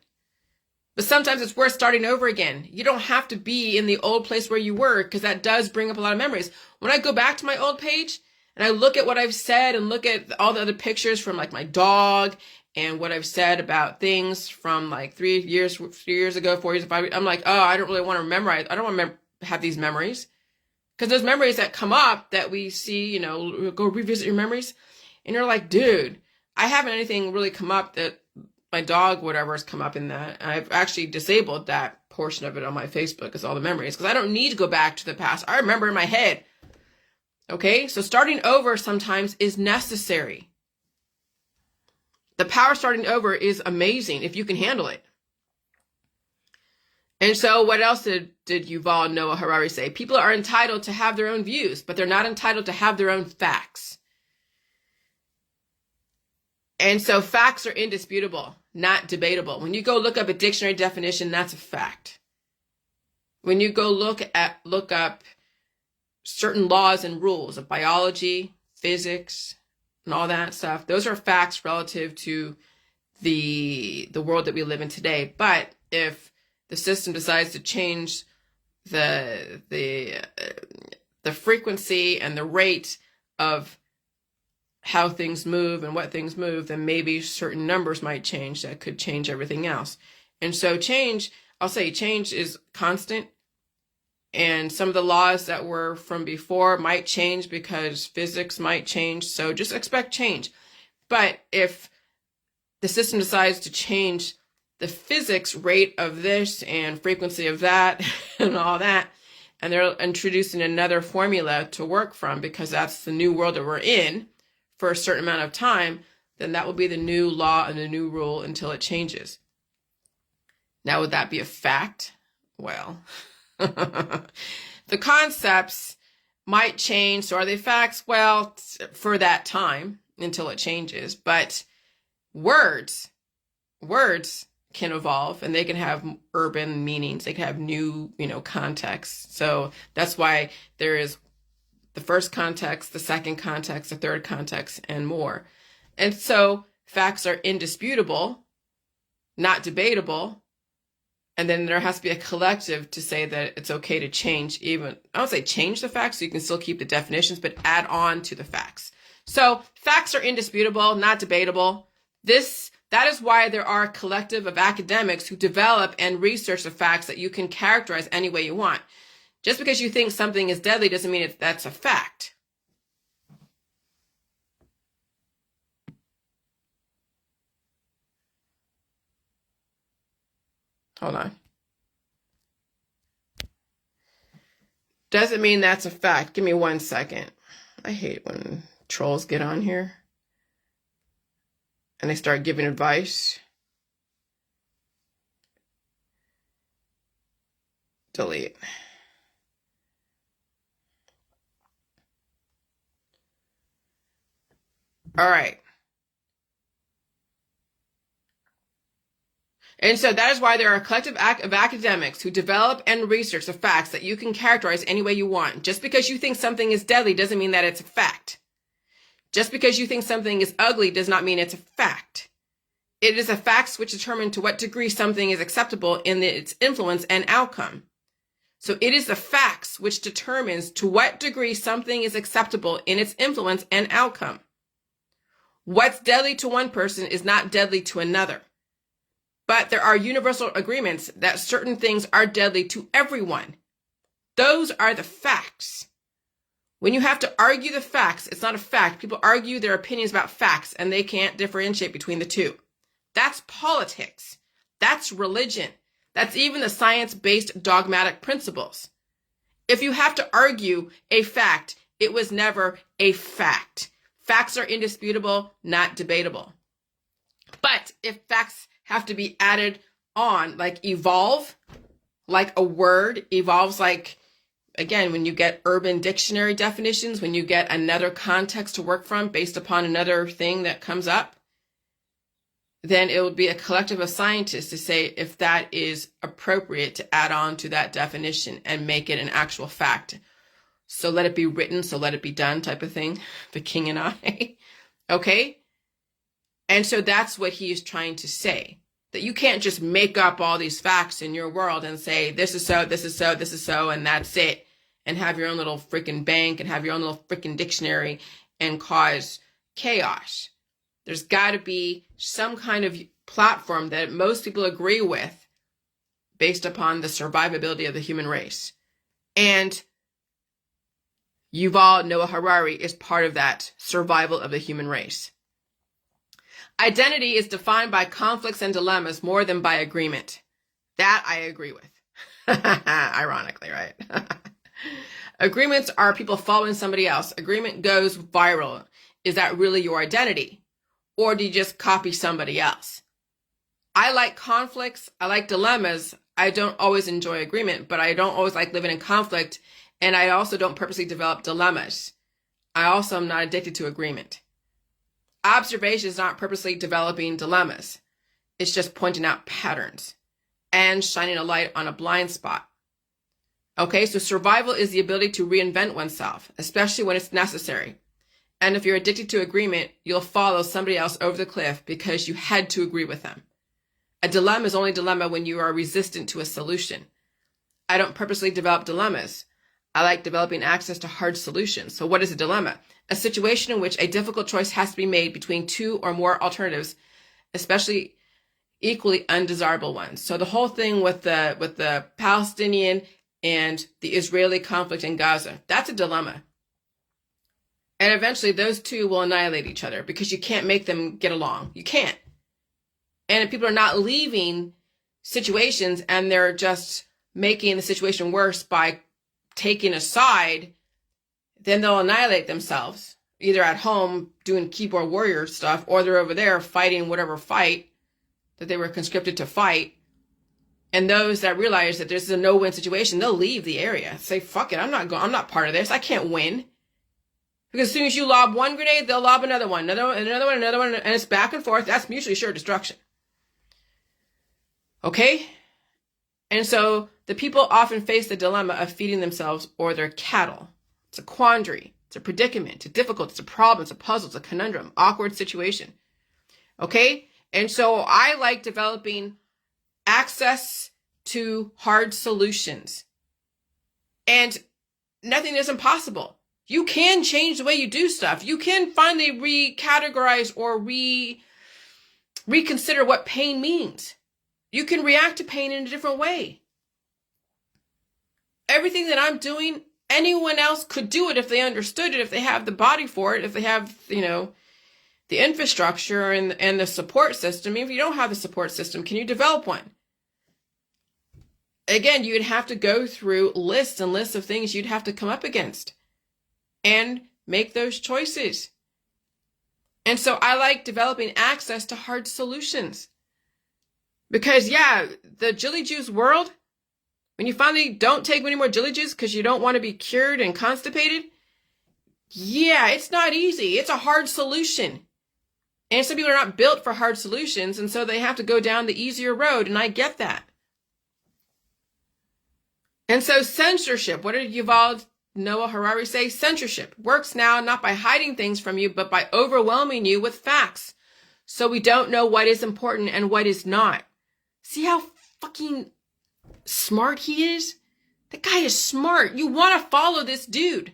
Speaker 1: But sometimes it's worth starting over again. You don't have to be in the old place where you were, because that does bring up a lot of memories. When I go back to my old page and I look at what I've said and look at all the other pictures from like my dog and what I've said about things from like 3 years ago, 4 years, 5 years, I'm like, oh, I don't really want to memorize. I don't want to have these memories, because those memories that come up that we see, go revisit your memories, and you're like, dude, I haven't anything really come up that my dog, whatever, has come up in that. I've actually disabled that portion of it on my Facebook as all the memories, because I don't need to go back to the past. I remember in my head. Okay, so starting over sometimes is necessary. The power of starting over is amazing if you can handle it. And so what else did Yuval Noah Harari say? People are entitled to have their own views, but they're not entitled to have their own facts. And so facts are indisputable, not debatable. When you go look up a dictionary definition, that's a fact. When you go look up certain laws and rules of biology, physics, and all that stuff, those are facts relative to the world that we live in today. But if the system decides to change the frequency and the rate of how things move and what things move, then maybe certain numbers might change that could change everything else. And so change is constant. And some of the laws that were from before might change because physics might change. So just expect change. But if the system decides to change the physics rate of this and frequency of that and all that, and they're introducing another formula to work from because that's the new world that we're in for a certain amount of time, then that will be the new law and the new rule until it changes. Now, would that be a fact? Well, the concepts might change. So are they facts? Well, for that time until it changes. But words can evolve, and they can have urban meanings. They can have new, contexts. So that's why there is the first context, the second context, the third context, and more. And so facts are indisputable, not debatable. And then there has to be a collective to say that it's okay to change I don't say change the facts, so you can still keep the definitions, but add on to the facts. So facts are indisputable, not debatable. That is why there are a collective of academics who develop and research the facts that you can characterize any way you want. Just because you think something is deadly doesn't mean that's a fact. Hold on. Doesn't mean that's a fact. Give me 1 second. I hate when trolls get on here and they start giving advice. delete. All right. And so that is why there are a collective act of academics who develop and research the facts that you can characterize any way you want. Just because you think something is deadly doesn't mean that it's a fact. Just because you think something is ugly does not mean it's a fact. It is a facts which determine to what degree something is acceptable in its influence and outcome. So it is the facts which determines to what degree something is acceptable in its influence and outcome. What's deadly to one person is not deadly to another. But there are universal agreements that certain things are deadly to everyone. Those are the facts. When you have to argue the facts, it's not a fact. People argue their opinions about facts and they can't differentiate between the two. That's politics. That's religion. That's even the science-based dogmatic principles. If you have to argue a fact, it was never a fact. Facts are indisputable, not debatable. But if facts have to be added on, like evolve, like a word evolves, like, again, when you get urban dictionary definitions, when you get another context to work from based upon another thing that comes up, then it would be a collective of scientists to say if that is appropriate to add on to that definition and make it an actual fact. So let it be written, so let it be done type of thing. The king and I. Okay? And so that's what he is trying to say. That you can't just make up all these facts in your world and say, this is so, this is so, this is so, and that's it. And have your own little freaking bank and have your own little freaking dictionary and cause chaos. There's got to be some kind of platform that most people agree with based upon the survivability of the human race. And Yuval Noah Harari is part of that survival of the human race. Identity is defined by conflicts and dilemmas more than by agreement. That I agree with. Ironically, right? Agreements are people following somebody else. Agreement goes viral. Is that really your identity? Or do you just copy somebody else? I like conflicts. I like dilemmas. I don't always enjoy agreement, but I don't always like living in conflict. And I also don't purposely develop dilemmas. I also am not addicted to agreement. Observation is not purposely developing dilemmas. It's just pointing out patterns and shining a light on a blind spot. Okay, so survival is the ability to reinvent oneself, especially when it's necessary. And if you're addicted to agreement, you'll follow somebody else over the cliff because you had to agree with them. A dilemma is only a dilemma when you are resistant to a solution. I don't purposely develop dilemmas. I like developing access to hard solutions. So what is a dilemma? A situation in which a difficult choice has to be made between two or more alternatives, especially equally undesirable ones. So the whole thing with the Palestinian and the Israeli conflict in Gaza, that's a dilemma. And eventually those two will annihilate each other because you can't make them get along. You can't. And if people are not leaving situations and they're just making the situation worse by taking a side, then they'll annihilate themselves, either at home doing keyboard warrior stuff, or they're over there fighting whatever fight that they were conscripted to fight. And those that realize that this is a no-win situation, they'll leave the area. Say, fuck it, I'm not part of this. I can't win. Because as soon as you lob one grenade, they'll lob another one, another one, and it's back and forth. That's mutually assured destruction. Okay? And so the people often face the dilemma of feeding themselves or their cattle. It's a quandary. It's a predicament. It's a difficult. It's a problem. It's a puzzle. It's a conundrum. Awkward situation. Okay? And so I like developing access to hard solutions. And nothing is impossible. You can change the way you do stuff. You can finally recategorize or reconsider what pain means. You can react to pain in a different way. Everything that I'm doing, anyone else could do it if they understood it, if they have the body for it, if they have, the infrastructure and the support system. I mean, if you don't have the support system, can you develop one? Again, you'd have to go through lists and lists of things you'd have to come up against and make those choices. And so I like developing access to hard solutions. Because, the Jilly Juice world, When you finally don't take any more jelly juice because you don't want to be cured and constipated, yeah, it's not easy. It's a hard solution. And some people are not built for hard solutions, and so they have to go down the easier road, and I get that. And so censorship, what did Yuval Noah Harari say? Censorship works now not by hiding things from you, but by overwhelming you with facts. So we don't know what is important and what is not. See how fucking smart he is? That guy is smart. You want to follow this dude.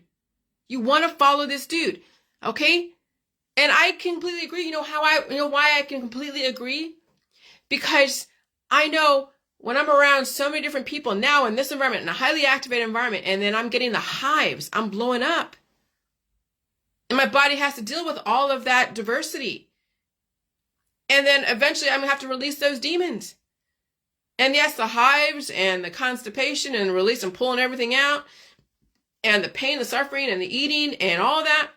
Speaker 1: You want to follow this dude. Okay? And I completely agree. You know why I can completely agree? Because I know when I'm around so many different people now in this environment, in a highly activated environment, and then I'm getting the hives, I'm blowing up. And my body has to deal with all of that diversity. And then eventually I'm going to have to release those demons. And yes, the hives and the constipation and release and pulling everything out and the pain, the suffering and the eating and all that.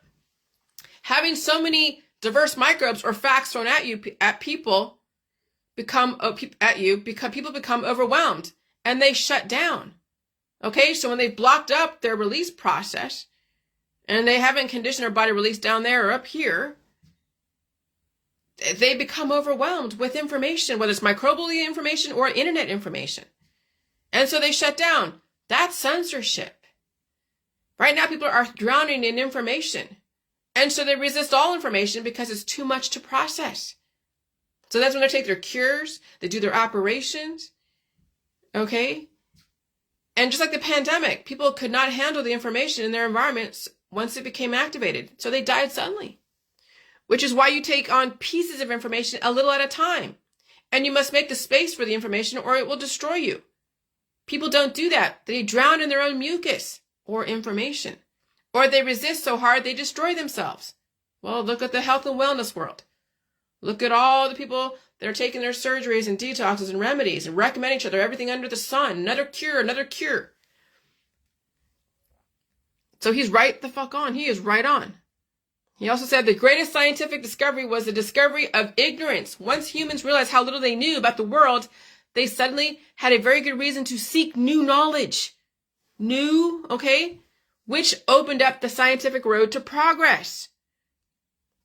Speaker 1: Having so many diverse microbes or facts thrown at you, at people, become overwhelmed and they shut down. Okay, so when they've blocked up their release process and they haven't conditioned their body release down there or up here, they become overwhelmed with information, whether it's microbial information or internet information. And so they shut down. That's censorship. Right now, people are drowning in information. And so they resist all information because it's too much to process. So that's when they take their cures, they do their operations. Okay? And just like the pandemic, people could not handle the information in their environments once it became activated. So they died suddenly. Which is why you take on pieces of information a little at a time. And you must make the space for the information or it will destroy you. People don't do that. They drown in their own mucus or information. Or they resist so hard they destroy themselves. Well, look at the health and wellness world. Look at all the people that are taking their surgeries and detoxes and remedies and recommending each other everything under the sun. Another cure, another cure. So he's right the fuck on. He is right on. He also said the greatest scientific discovery was the discovery of ignorance. Once humans realized how little they knew about the world, they suddenly had a very good reason to seek new knowledge. New, okay? Which opened up the scientific road to progress.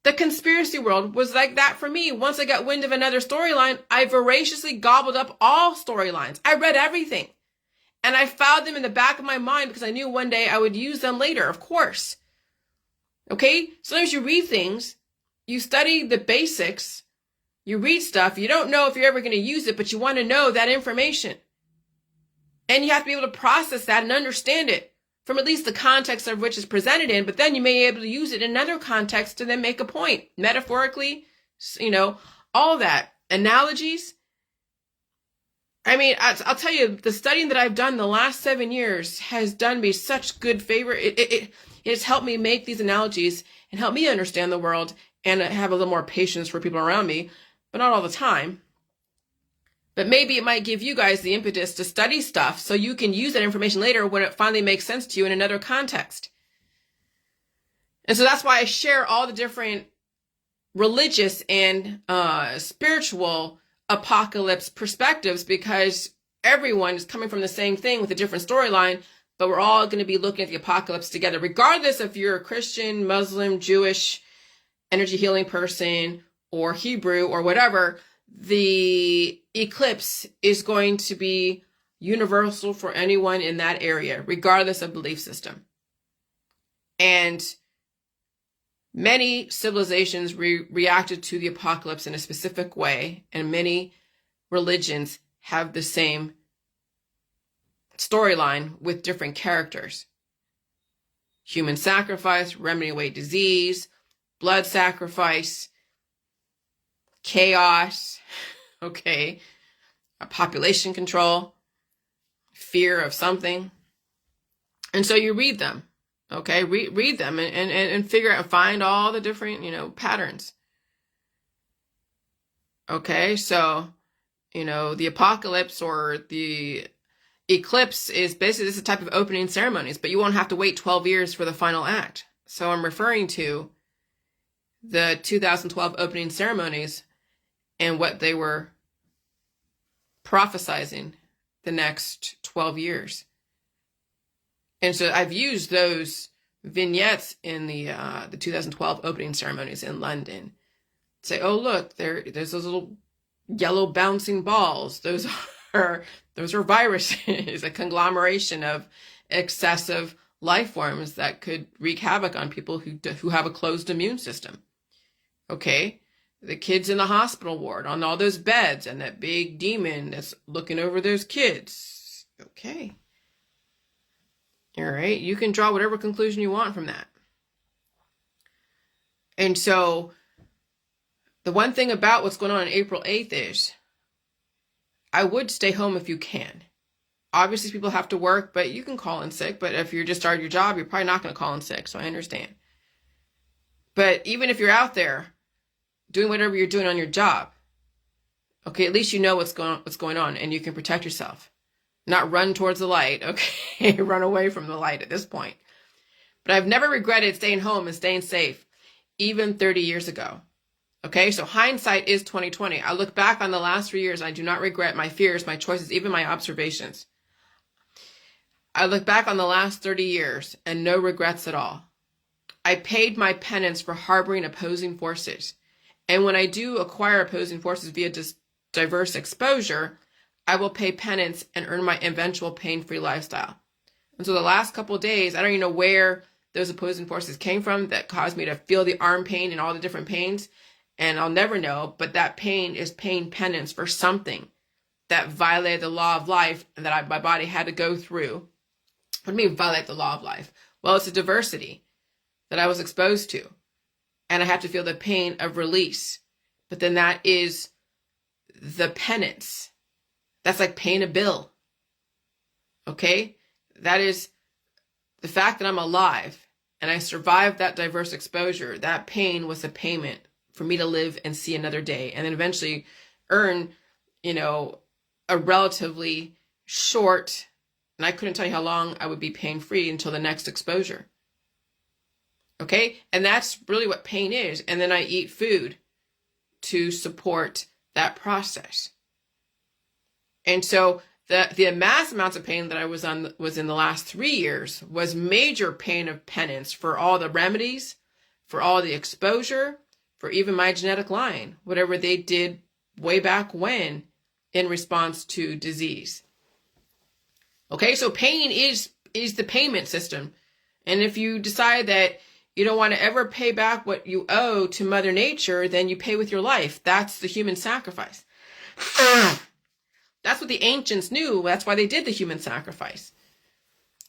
Speaker 1: The conspiracy world was like that for me. Once I got wind of another storyline, I voraciously gobbled up all storylines. I read everything. And I filed them in the back of my mind because I knew one day I would use them later, of course. Okay? Sometimes you read things, you study the basics, you read stuff, you don't know if you're ever going to use it, but you want to know that information. And you have to be able to process that and understand it from at least the context of which it's presented in, but then you may be able to use it in another context to then make a point. Metaphorically, all that. Analogies. I mean, I'll tell you, the studying that I've done the last 7 years has done me such good favor. It's helped me make these analogies and help me understand the world and have a little more patience for people around me, but not all the time. But maybe it might give you guys the impetus to study stuff so you can use that information later when it finally makes sense to you in another context. And so that's why I share all the different religious and spiritual apocalypse perspectives, because everyone is coming from the same thing with a different storyline, but we're all going to be looking at the apocalypse together, regardless if you're a Christian, Muslim, Jewish, energy healing person, or Hebrew, or whatever. The eclipse is going to be universal for anyone in that area, regardless of belief system. And many civilizations reacted to the apocalypse in a specific way, and many religions have the same storyline with different characters. Human sacrifice, remedying away disease, blood sacrifice, chaos, okay, a population control, fear of something. And so you read them, okay, read them and figure out, find all the different, patterns. Okay, so, the apocalypse or the eclipse is basically this is a type of opening ceremonies, but you won't have to wait 12 years for the final act. So I'm referring to the 2012 opening ceremonies and what they were prophesizing the next 12 years. And so I've used those vignettes in the 2012 opening ceremonies in London. Say, oh, look, there's those little yellow bouncing balls. Those are viruses, a conglomeration of excessive life forms that could wreak havoc on people who have a closed immune system. Okay? The kids in the hospital ward on all those beds and that big demon that's looking over those kids. Okay. All right. You can draw whatever conclusion you want from that. And so the one thing about what's going on April 8th is I would stay home if you can. Obviously, people have to work, but you can call in sick. But if you just started your job, you're probably not going to call in sick. So I understand. But even if you're out there doing whatever you're doing on your job, okay, at least you know what's going on and you can protect yourself. Not run towards the light, okay? Run away from the light at this point. But I've never regretted staying home and staying safe, even 30 years ago. Okay, so hindsight is 2020. I look back on the last 3 years and I do not regret my fears, my choices, even my observations. I look back on the last 30 years and no regrets at all. I paid my penance for harboring opposing forces. And when I do acquire opposing forces via diverse exposure, I will pay penance and earn my eventual pain-free lifestyle. And so the last couple of days, I don't even know where those opposing forces came from that caused me to feel the arm pain and all the different pains. And I'll never know, but that pain is paying penance for something that violated the law of life and that my body had to go through. What do you mean violate the law of life? Well, it's a diversity that I was exposed to. And I have to feel the pain of release. But then that is the penance. That's like paying a bill. Okay? That is the fact that I'm alive and I survived that diverse exposure. That pain was a payment for me to live and see another day and then eventually earn, a relatively short, and I couldn't tell you how long I would be pain-free until the next exposure. Okay? And that's really what pain is. And then I eat food to support that process. And so the mass amounts of pain that I was in the last 3 years was major pain of penance for all the remedies, for all the exposure, for even my genetic line, whatever they did way back when in response to disease. Okay, so pain is the payment system. And if you decide that you don't want to ever pay back what you owe to Mother Nature, then you pay with your life. That's the human sacrifice. That's what the ancients knew. That's why they did the human sacrifice.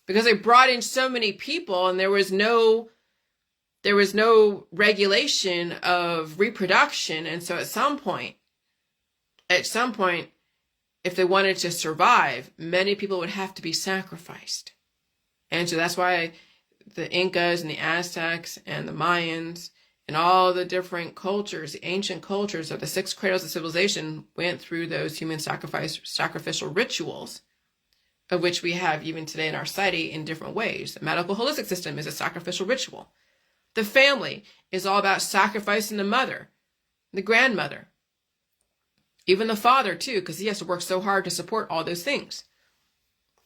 Speaker 1: Because they brought in so many people and there was no regulation of reproduction. And so at some point, if they wanted to survive, many people would have to be sacrificed. And so that's why the Incas and the Aztecs and the Mayans and all the different cultures, the ancient cultures of the 6 cradles of civilization went through those human sacrificial rituals, of which we have even today in our society in different ways. The medical holistic system is a sacrificial ritual. The family is all about sacrificing the mother, the grandmother, even the father too, because he has to work so hard to support all those things.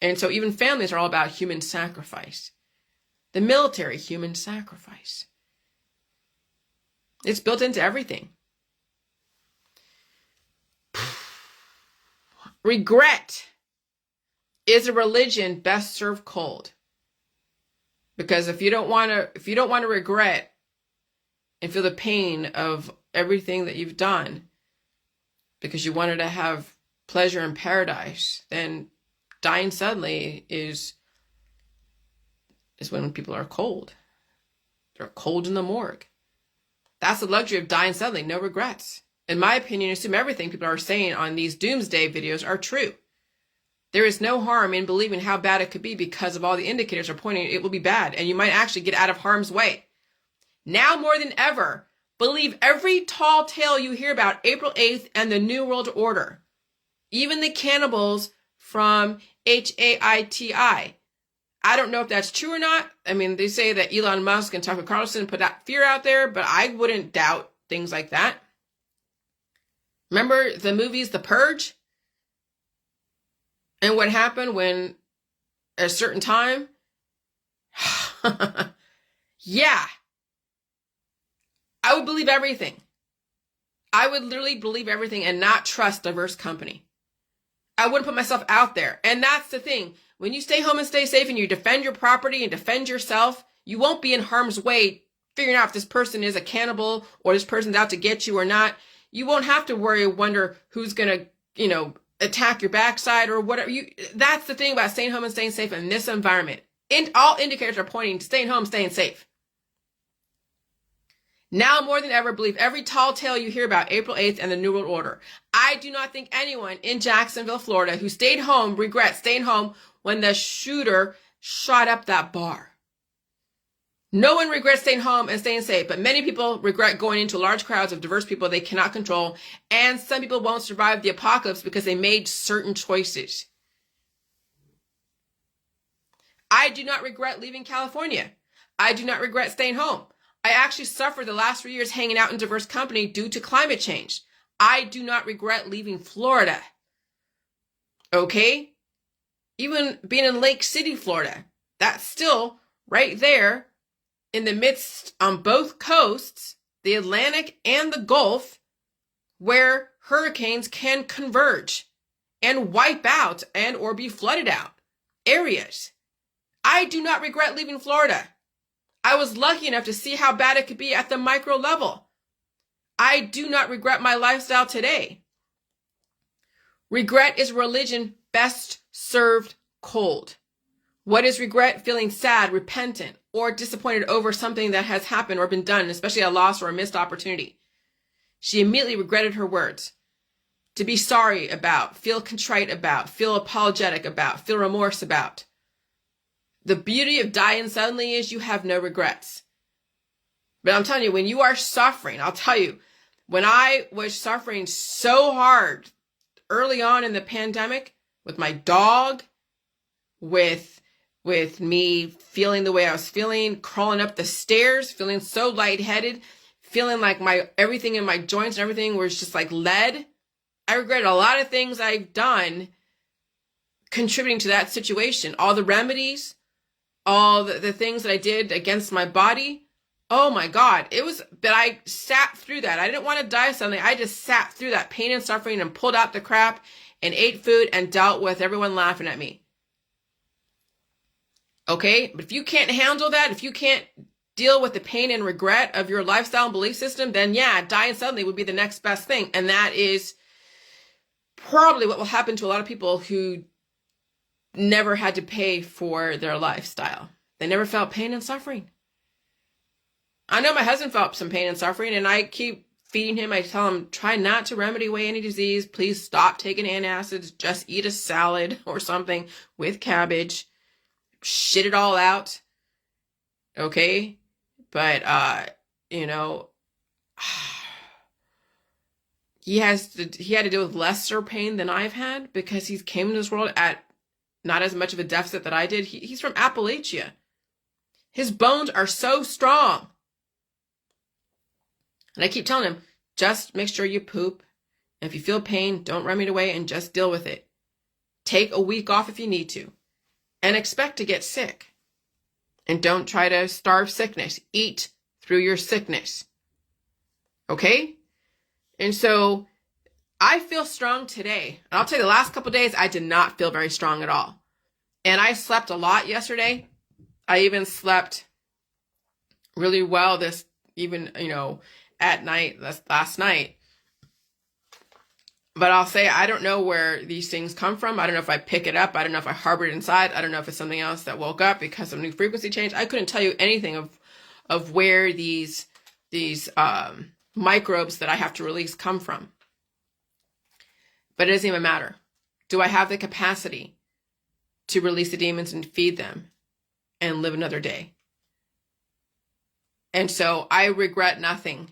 Speaker 1: And so even families are all about human sacrifice. The military, human sacrifice. It's built into everything. Regret is a religion best served cold. Because if you don't want to regret and feel the pain of everything that you've done because you wanted to have pleasure in paradise, then dying suddenly is when people are cold. They're cold in the morgue. That's the luxury of dying suddenly, no regrets. In my opinion, assume everything people are saying on these doomsday videos are true. There is no harm in believing how bad it could be because of all the indicators are pointing it will be bad and you might actually get out of harm's way. Now more than ever, believe every tall tale you hear about April 8th and the New World Order. Even the cannibals from Haiti. I don't know if that's true or not. I mean, they say that Elon Musk and Tucker Carlson put that fear out there, but I wouldn't doubt things like that. Remember the movies The Purge? And what happened when at a certain time? Yeah, I would believe everything. I would literally believe everything and not trust diverse company. I wouldn't put myself out there. And that's the thing. When you stay home and stay safe and you defend your property and defend yourself, you won't be in harm's way figuring out if this person is a cannibal or this person's out to get you or not. You won't have to worry or wonder who's going to, attack your backside or whatever. That's the thing about staying home and staying safe in this environment. All indicators are pointing to staying home, staying safe. Now more than ever, believe every tall tale you hear about April 8th and the New World Order. I do not think anyone in Jacksonville, Florida, who stayed home regrets staying home when the shooter shot up that bar. No one regrets staying home and staying safe, but many people regret going into large crowds of diverse people they cannot control, and some people won't survive the apocalypse because they made certain choices. I do not regret leaving California. I do not regret staying home. I actually suffered the last 3 years hanging out in diverse company due to climate change. I do not regret leaving Florida. Okay? Even being in Lake City, Florida, that's still right there in the midst on both coasts, the Atlantic and the Gulf, where hurricanes can converge and wipe out and or be flooded out areas. I do not regret leaving Florida. I was lucky enough to see how bad it could be at the micro level. I do not regret my lifestyle today. Regret is religion best served cold. What is regret? Feeling sad, repentant, or disappointed over something that has happened or been done, especially a loss or a missed opportunity. She immediately regretted her words. To be sorry about, feel contrite about, feel apologetic about, feel remorse about. The beauty of dying suddenly is you have no regrets. But I'm telling you, when you are suffering, I'll tell you, when I was suffering so hard early on in the pandemic with my dog, with me feeling the way I was feeling, crawling up the stairs, feeling so lightheaded, feeling like everything in my joints and everything was just like lead. I regretted a lot of things I've done contributing to that situation. All the remedies, all the things that I did against my body. Oh my God. But I sat through that. I didn't want to die suddenly. I just sat through that pain and suffering and pulled out the crap and ate food and dealt with everyone laughing at me. Okay? But if you can't handle that, if you can't deal with the pain and regret of your lifestyle and belief system, then yeah, dying suddenly would be the next best thing. And that is probably what will happen to a lot of people who never had to pay for their lifestyle. They never felt pain and suffering. I know my husband felt some pain and suffering, and I keep feeding him. I tell him, try not to remedy away any disease. Please stop taking antacids. Just eat a salad or something with cabbage. Shit it all out. Okay? But, he had to deal with lesser pain than I've had because he came into this world at not as much of a deficit that I did. He's from Appalachia. His bones are so strong. And I keep telling him, just make sure you poop. And if you feel pain, don't run it away and just deal with it. Take a week off if you need to. And expect to get sick. And don't try to starve sickness. Eat through your sickness. Okay? And so I feel strong today. And I'll tell you, the last couple of days, I did not feel very strong at all. And I slept a lot yesterday. I even slept really well at night, last night. But I'll say, I don't know where these things come from. I don't know if I pick it up. I don't know if I harbor it inside. I don't know if it's something else that woke up because of new frequency change. I couldn't tell you anything of where these microbes that I have to release come from. But it doesn't even matter. Do I have the capacity to release the demons and feed them and live another day? And so I regret nothing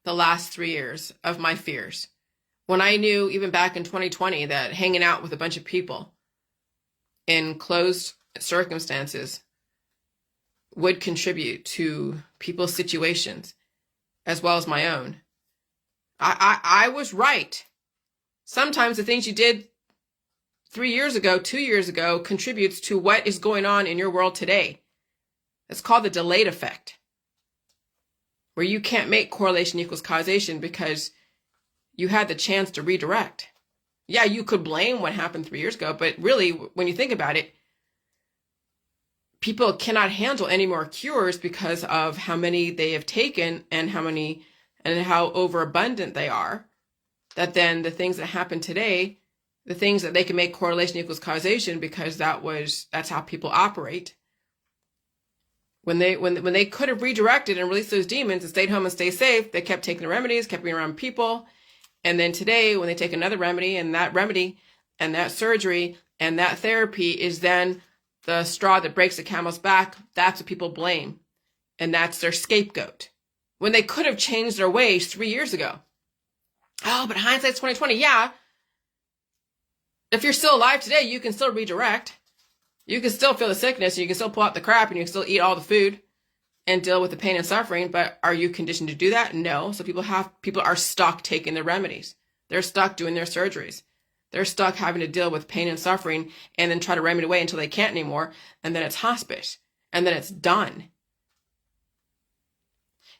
Speaker 1: the last 3 years of my fears. When I knew even back in 2020 that hanging out with a bunch of people in closed circumstances would contribute to people's situations as well as my own. I was right. Sometimes the things you did 3 years ago, 2 years ago, contributes to what is going on in your world today. It's called the delayed effect, where you can't make correlation equals causation because you had the chance to redirect. Yeah, you could blame what happened 3 years ago, but really, when you think about it, people cannot handle any more cures because of how many they have taken and how overabundant they are. That then the things that happen today, the things that they can make correlation equals causation because that's how people operate. When they could have redirected and released those demons and stayed home and stayed safe, they kept taking the remedies, kept being around people. And then today, when they take another remedy and that surgery and that therapy is then the straw that breaks the camel's back, that's what people blame. And that's their scapegoat. When they could have changed their ways 3 years ago. Oh, but hindsight's 2020. Yeah. If you're still alive today, you can still redirect. You can still feel the sickness, and you can still pull out the crap, and you can still eat all the food and deal with the pain and suffering. But are you conditioned to do that? No. So people are stuck taking their remedies. They're stuck doing their surgeries. They're stuck having to deal with pain and suffering and then try to remedy away until they can't anymore. And then it's hospice. And then it's done.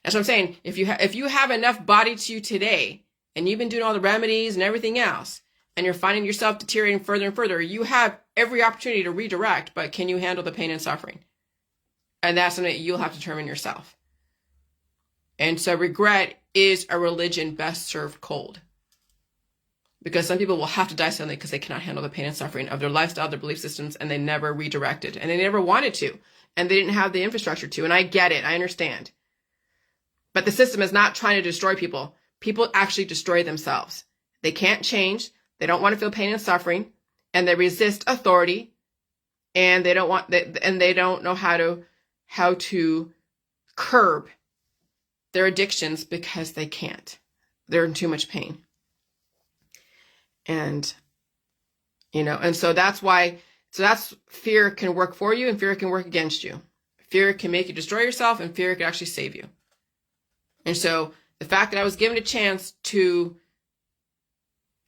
Speaker 1: That's what I'm saying. If you have enough body to you today, and you've been doing all the remedies and everything else, and you're finding yourself deteriorating further and further, you have every opportunity to redirect, but can you handle the pain and suffering? And that's something that you'll have to determine yourself. And so regret is a religion best served cold. Because some people will have to die suddenly because they cannot handle the pain and suffering of their lifestyle, their belief systems, and they never redirected. And they never wanted to. And they didn't have the infrastructure to. And I get it. I understand. But the system is not trying to destroy people. People actually destroy themselves. They can't change. They don't want to feel pain and suffering. And they resist authority. And they don't know how to curb their addictions because they can't. They're in too much pain. And so that's fear can work for you and fear can work against you. Fear can make you destroy yourself and fear can actually save you. And so the fact that I was given a chance to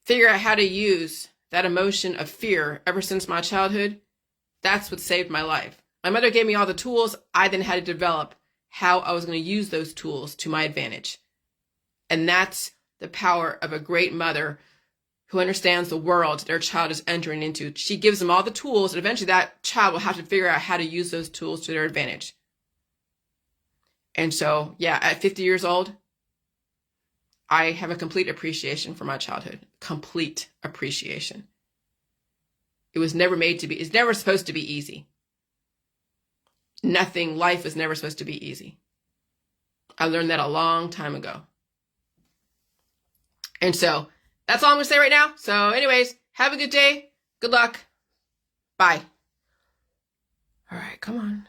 Speaker 1: figure out how to use that emotion of fear ever since my childhood, that's what saved my life. My mother gave me all the tools. I then had to develop how I was going to use those tools to my advantage. And that's the power of a great mother who understands the world their child is entering into. She gives them all the tools, and eventually that child will have to figure out how to use those tools to their advantage. And so, yeah, at 50 years old, I have a complete appreciation for my childhood. Complete appreciation. It was never it's never supposed to be easy. Life is never supposed to be easy. I learned that a long time ago. And so, that's all I'm going to say right now. So anyways, have a good day. Good luck. Bye. All right, come on.